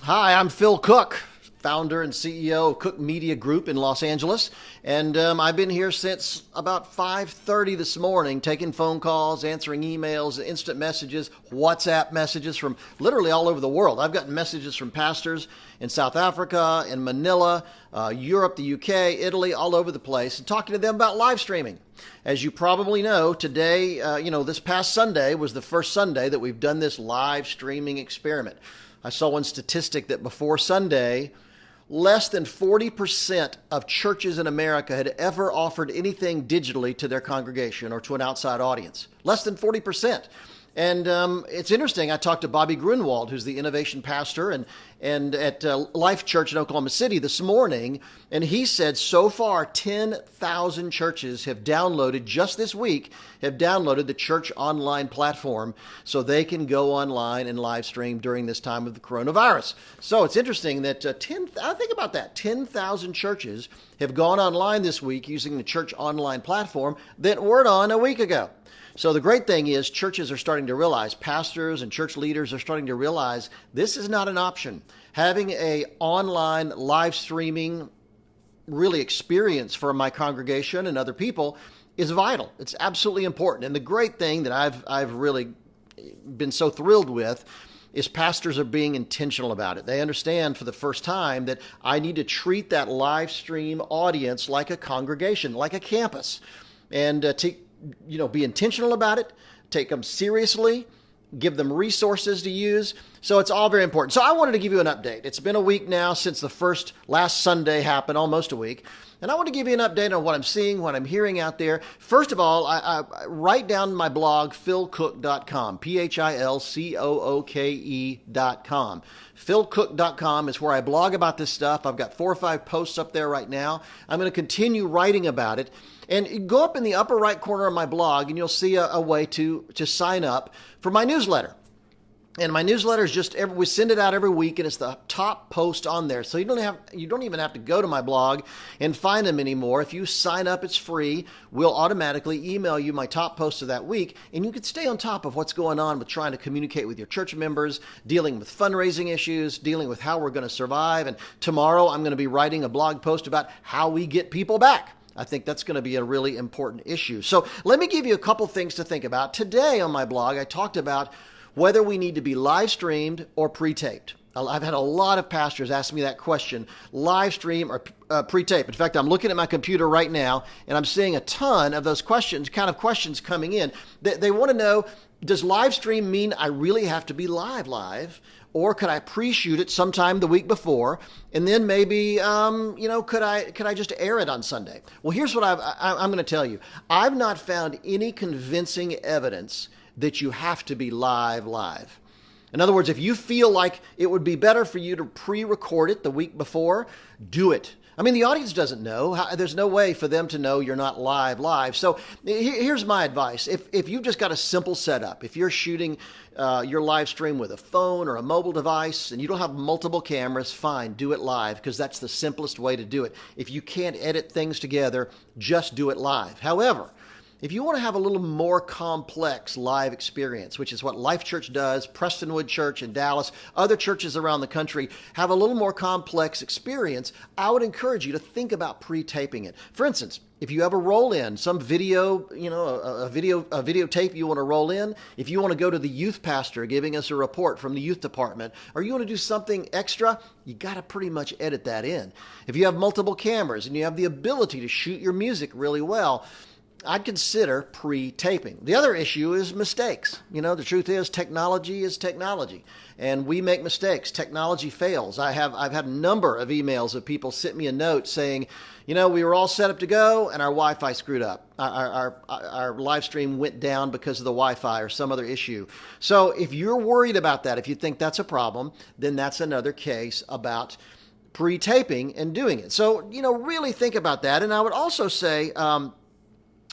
Hi, I'm Phil Cooke, founder and CEO of Cooke Media Group in Los Angeles. And I've been here since about 5:30 this morning, taking phone calls, answering emails, instant messages, WhatsApp messages from literally all over the world. I've gotten messages from pastors in South Africa, in Manila, Europe, the UK, Italy, all over the place, and talking to them about live streaming. As you probably know, today, this past Sunday was the first Sunday that we've done this live streaming experiment. I saw one statistic that before Sunday, less than 40% of churches in America had ever offered anything digitally to their congregation or to an outside audience. Less than 40%. And it's interesting. I talked to Bobby Grunwald, who's the innovation pastor and at Life Church in Oklahoma City this morning, and he said so far 10,000 churches have downloaded, just this week, have downloaded the church online platform so they can go online and live stream during this time of the coronavirus. So it's interesting that I think about that, 10,000 churches have gone online this week using the church online platform that weren't on a week ago. So the great thing is churches are starting to realize, pastors and church leaders are starting to realize this is not an option. Having a online live streaming really experience for my congregation and other people is vital. It's absolutely important. And the great thing that I've really been so thrilled with is pastors are being intentional about it. They understand for the first time that I need to treat that live stream audience like a congregation, like a campus, and be intentional about it, take them seriously, give them resources to use. So it's all very important. So I wanted to give you an update. It's been a week now since the last Sunday happened, almost a week. And I want to give you an update on what I'm seeing, what I'm hearing out there. First of all, I write down my blog, philcooke.com, philcooke.com. philcooke.com is where I blog about this stuff. I've got 4 or 5 posts up there right now. I'm going to continue writing about it. And go up in the upper right corner of my blog and you'll see a way to sign up for my newsletter. And my newsletter is we send it out every week, and it's the top post on there. So you don't even have to go to my blog and find them anymore. If you sign up, it's free. We'll automatically email you my top posts of that week, and you can stay on top of what's going on with trying to communicate with your church members, dealing with fundraising issues, dealing with how we're going to survive. And tomorrow I'm going to be writing a blog post about how we get people back. I think that's going to be a really important issue. So let me give you a couple things to think about. Today on my blog, I talked about whether we need to be live streamed or pre-taped. I've had a lot of pastors ask me that question, live stream or pre-tape. In fact, I'm looking at my computer right now and I'm seeing a ton of those questions coming in. They want to know, does live stream mean I really have to be live? Or could I pre-shoot it sometime the week before, and then maybe, could I just air it on Sunday? Well, here's what I'm going to tell you. I've not found any convincing evidence that you have to be live. In other words, if you feel like it would be better for you to pre-record it the week before, do it. I mean, the audience doesn't know. There's no way for them to know you're not live. So here's my advice. If you've just got a simple setup, if you're shooting your live stream with a phone or a mobile device and you don't have multiple cameras, fine, do it live, because that's the simplest way to do it. If you can't edit things together, just do it live. However, if you want to have a little more complex live experience, which is what Life Church does, Prestonwood Church in Dallas, other churches around the country have a little more complex experience, I would encourage you to think about pre-taping it. For instance, if you ever roll in some video, a videotape you want to roll in, if you want to go to the youth pastor giving us a report from the youth department, or you want to do something extra, you got to pretty much edit that in. If you have multiple cameras and you have the ability to shoot your music really well, I'd consider pre-taping. The other issue is mistakes. The truth is technology is technology, and we make mistakes. Technology fails. I've had a number of emails of people sent me a note saying, we were all set up to go and our Wi-Fi screwed up. Our live stream went down because of the Wi-Fi or some other issue. So if you're worried about that, if you think that's a problem, then that's another case about pre-taping and doing it. So, really think about that. And I would also say,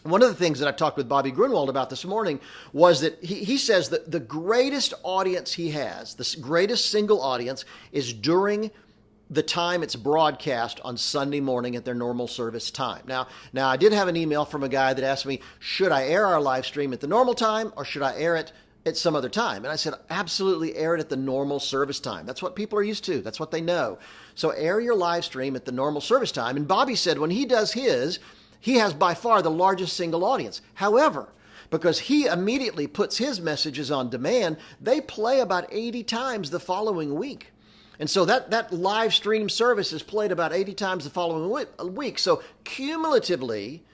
one of the things that I talked with Bobby Grunwald about this morning was that he says that the greatest audience he has, the greatest single audience, is during the time it's broadcast on Sunday morning at their normal service time. Now I did have an email from a guy that asked me, should I air our live stream at the normal time or should I air it at some other time. And I said, absolutely air it at the normal service time. That's what people are used to. That's what they know. So air your live stream at the normal service time. And Bobby said when he does his, he has by far the largest single audience. However, because he immediately puts his messages on demand, they play about 80 times the following week. And so that live stream service is played about 80 times the following week. So cumulatively,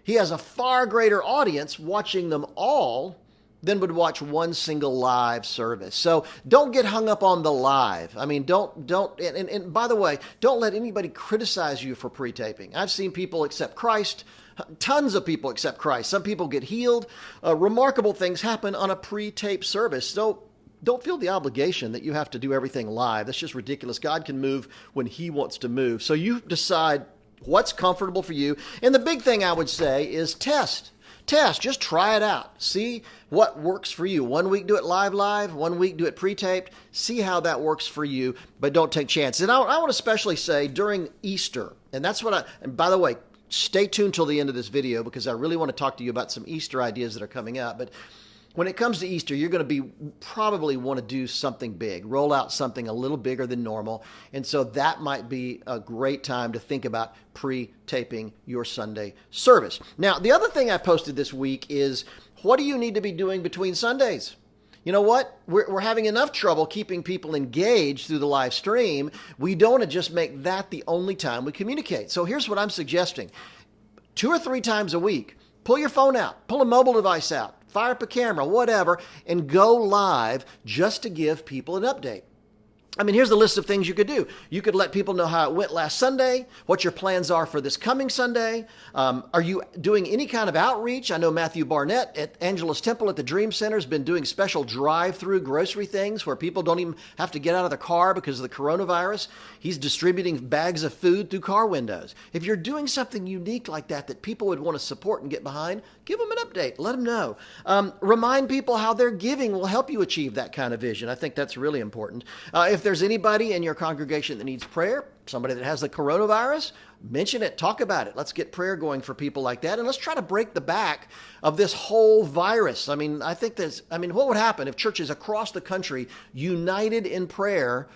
he has a far greater audience watching them all than would watch one single live service. So don't get hung up on the live. I mean, and by the way, don't let anybody criticize you for pre-taping. I've seen people accept Christ. Tons of people accept Christ. Some people get healed. Remarkable things happen on a pre-taped service. So don't feel the obligation that you have to do everything live. That's just ridiculous. God can move when he wants to move. So you decide what's comfortable for you. And the big thing I would say is test. Just try it out. See what works for you. 1 week do it live, 1 week do it pre-taped. See how that works for you, but don't take chances. And I want to especially say during Easter, and that's what and by the way, stay tuned till the end of this video because I really want to talk to you about some Easter ideas that are coming up. But when it comes to Easter, you're going to probably want to do something big, roll out something a little bigger than normal. And so that might be a great time to think about pre-taping your Sunday service. Now, the other thing I posted this week is, what do you need to be doing between Sundays? You know what? We're having enough trouble keeping people engaged through the live stream. We don't want to just make that the only time we communicate. So here's what I'm suggesting. 2 or 3 times a week, pull your phone out, pull a mobile device out, fire up a camera, whatever, and go live just to give people an update. I mean, here's the list of things you could do. You could let people know how it went last Sunday, what your plans are for this coming Sunday. Are you doing any kind of outreach? I know Matthew Barnett at Angela's Temple at the Dream Center has been doing special drive-through grocery things where people don't even have to get out of their car because of the coronavirus. He's distributing bags of food through car windows. If you're doing something unique like that people would want to support and get behind, give them an update. Let them know. Remind people how their giving will help you achieve that kind of vision. I think that's really important. If there's anybody in your congregation that needs prayer, somebody that has the coronavirus, mention it, talk about it. Let's get prayer going for people like that. And let's try to break the back of this whole virus. I mean, what would happen if churches across the country united in prayer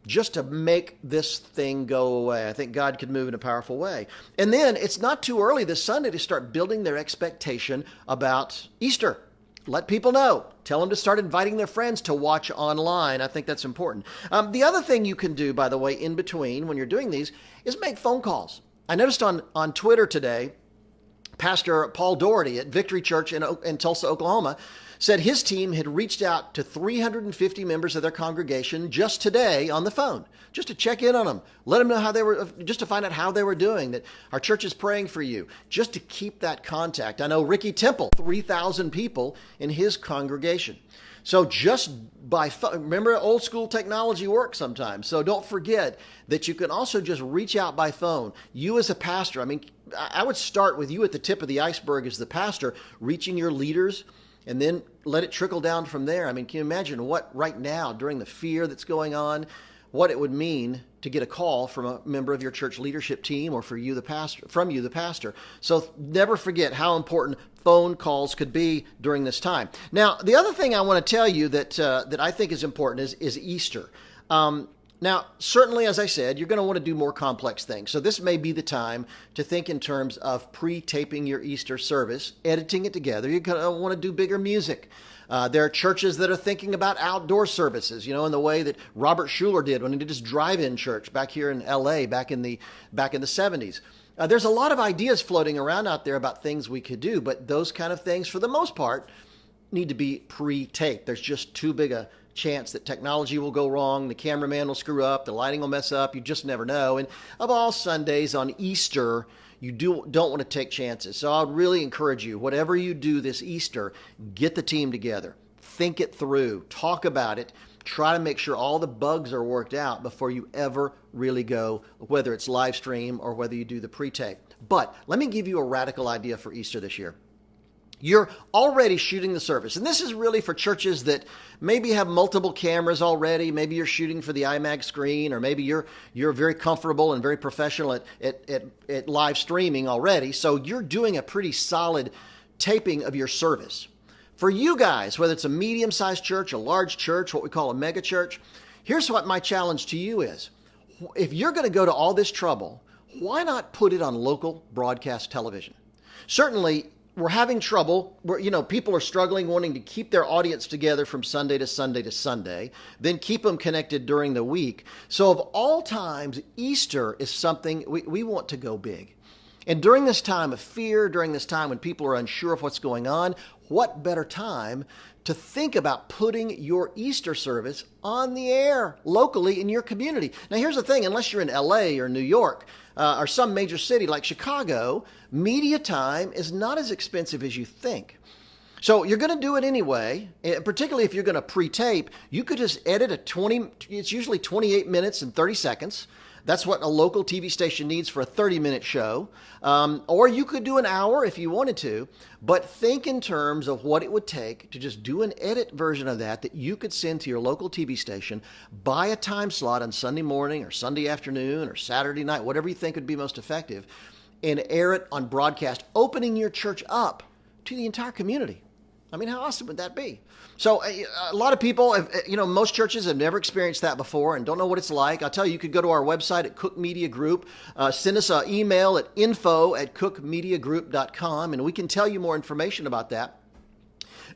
just to make this thing go away? I think God could move in a powerful way. And then it's not too early this Sunday to start building their expectation about Easter. Let people know. Tell them to start inviting their friends to watch online. I think that's important. The other thing you can do, by the way, in between when you're doing these is make phone calls. I noticed on Twitter today, Pastor Paul Doherty at Victory Church in Tulsa, Oklahoma, said his team had reached out to 350 members of their congregation just today on the phone, just to check in on them, let them know how they were, just to find out how they were doing, that our church is praying for you, just to keep that contact. I know Ricky Temple, 3,000 people in his congregation. So just by phone, remember old school technology works sometimes. So don't forget that you can also just reach out by phone. You as a pastor, I mean, I would start with you at the tip of the iceberg as the pastor, reaching your leaders, and then let it trickle down from there. I mean, can you imagine what right now, during the fear that's going on, what it would mean to get a call from a member of your church leadership team or from you, the pastor. So never forget how important phone calls could be during this time. Now, the other thing I want to tell you that I think is important is Easter. Now, certainly, as I said, you're going to want to do more complex things. So this may be the time to think in terms of pre-taping your Easter service, editing it together. You're going to want to do bigger music. There are churches that are thinking about outdoor services, in the way that Robert Schuller did when he did his drive-in church back here in L.A. back in the 70s. There's a lot of ideas floating around out there about things we could do, but those kind of things, for the most part, need to be pre-taped. There's just too big a chance that technology will go wrong, the cameraman will screw up, the lighting will mess up, you just never know. And of all Sundays on Easter, you don't want to take chances. So I would really encourage you, whatever you do this Easter, get the team together, think it through, talk about it, try to make sure all the bugs are worked out before you ever really go, whether it's live stream or whether you do the pre-tape. But let me give you a radical idea for Easter this year. You're already shooting the service. And this is really for churches that maybe have multiple cameras already. Maybe you're shooting for the iMac screen, or maybe you're very comfortable and very professional at live streaming already. So you're doing a pretty solid taping of your service. For you guys, whether it's a medium-sized church, a large church, what we call a mega church, here's what my challenge to you is. If you're going to go to all this trouble, why not put it on local broadcast television? Certainly, we're having trouble where, people are struggling, wanting to keep their audience together from Sunday to Sunday to Sunday, then keep them connected during the week. So of all times, Easter is something we want to go big. And during this time of fear, during this time when people are unsure of what's going on, what better time to think about putting your Easter service on the air locally in your community? Now, here's the thing. Unless you're in LA or New York or some major city like Chicago, media time is not as expensive as you think. So you're going to do it anyway, particularly if you're going to pre-tape. You could just edit it's usually 28 minutes and 30 seconds. That's what a local TV station needs for a 30-minute show. Or you could do an hour if you wanted to, but think in terms of what it would take to just do an edit version of that you could send to your local TV station, buy a time slot on Sunday morning or Sunday afternoon or Saturday night, whatever you think would be most effective, and air it on broadcast, opening your church up to the entire community. I mean, how awesome would that be? So a lot of people, most churches have never experienced that before and don't know what it's like. I'll tell you, you could go to our website at Cooke Media Group, send us an email at info@cookmediagroup.com, and we can tell you more information about that.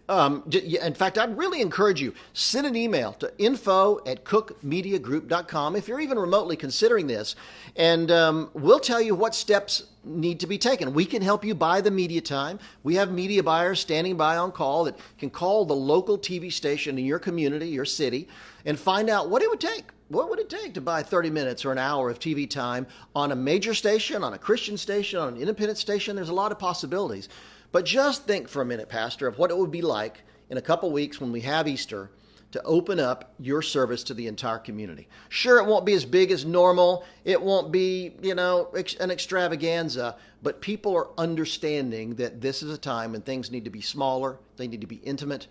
In fact, I'd really encourage you, send an email to info@cookmediagroup.com if you're even remotely considering this, and we'll tell you what steps need to be taken. We can help you buy the media time. We have media buyers standing by on call that can call the local TV station in your community, your city, and find out what it would take. What would it take to buy 30 minutes or an hour of TV time on a major station, on a Christian station, on an independent station? There's a lot of possibilities. But just think for a minute, Pastor, of what it would be like in a couple weeks when we have Easter to open up your service to the entire community. Sure, it won't be as big as normal. It won't be, an extravaganza, but people are understanding that this is a time when things need to be smaller, they need to be intimate,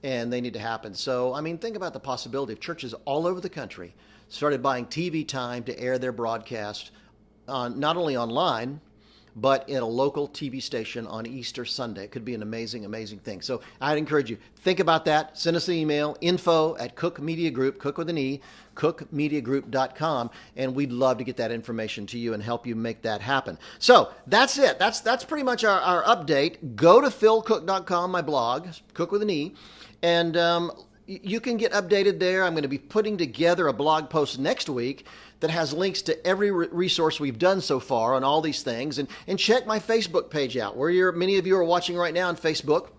and they need to happen. So, think about the possibility of churches all over the country started buying TV time to air their broadcast not only online, but in a local TV station on Easter Sunday. It could be an amazing, amazing thing. So I'd encourage you, think about that. Send us an email, info@Cooke Media Group, Cooke with an E, cookmediagroup.com, and we'd love to get that information to you and help you make that happen. So that's it. That's pretty much our update. Go to philcooke.com, my blog, Cooke with an E, and you can get updated there. I'm going to be putting together a blog post next week that has links to every resource we've done so far on all these things. And check my Facebook page out, where many of you are watching right now on Facebook.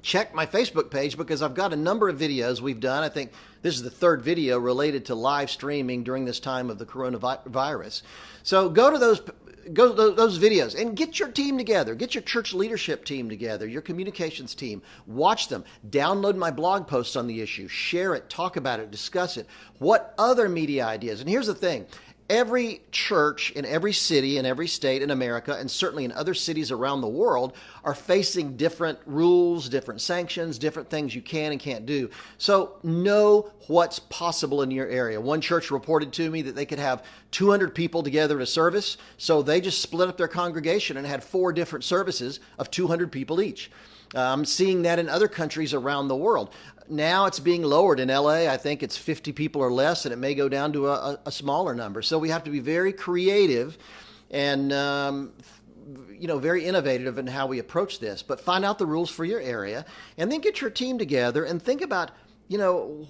Check my Facebook page because I've got a number of videos we've done. I think this is the third video related to live streaming during this time of the coronavirus. So go to those videos and get your team together. Get your church leadership team together, your communications team. Watch them. Download my blog posts on the issue. Share it. Talk about it. Discuss it. What other media ideas? And here's the thing. Every church in every city in every state in America, and certainly in other cities around the world, are facing different rules, different sanctions, different things you can and can't do. So know what's possible in your area. One church reported to me that they could have 200 people together at a service, so they just split up their congregation and had 4 different services of 200 people each. I'm seeing that in other countries around the world. Now it's being lowered in LA. I think it's 50 people or less, and it may go down to a smaller number. So we have to be very creative and very innovative in how we approach this. But find out the rules for your area, and then get your team together and think about,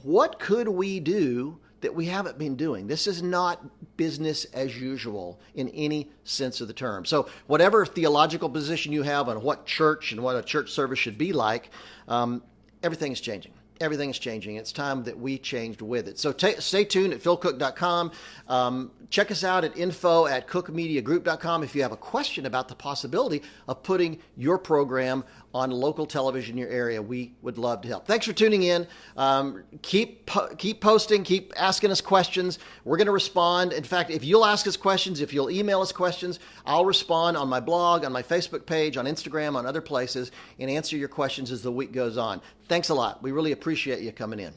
what could we do that we haven't been doing. This is not business as usual in any sense of the term. So whatever theological position you have on what church and what a church service should be like, everything is changing. Everything is changing. It's time that we changed with it. So stay tuned at philcooke.com. Check us out at info@cookmediagroup.com if you have a question about the possibility of putting your program on local television in your area. We would love to help. Thanks for tuning in. Keep posting, keep asking us questions. We're going to respond. In fact, if you'll ask us questions, if you'll email us questions, I'll respond on my blog, on my Facebook page, on Instagram, on other places, and answer your questions as the week goes on. Thanks a lot. We really appreciate you coming in.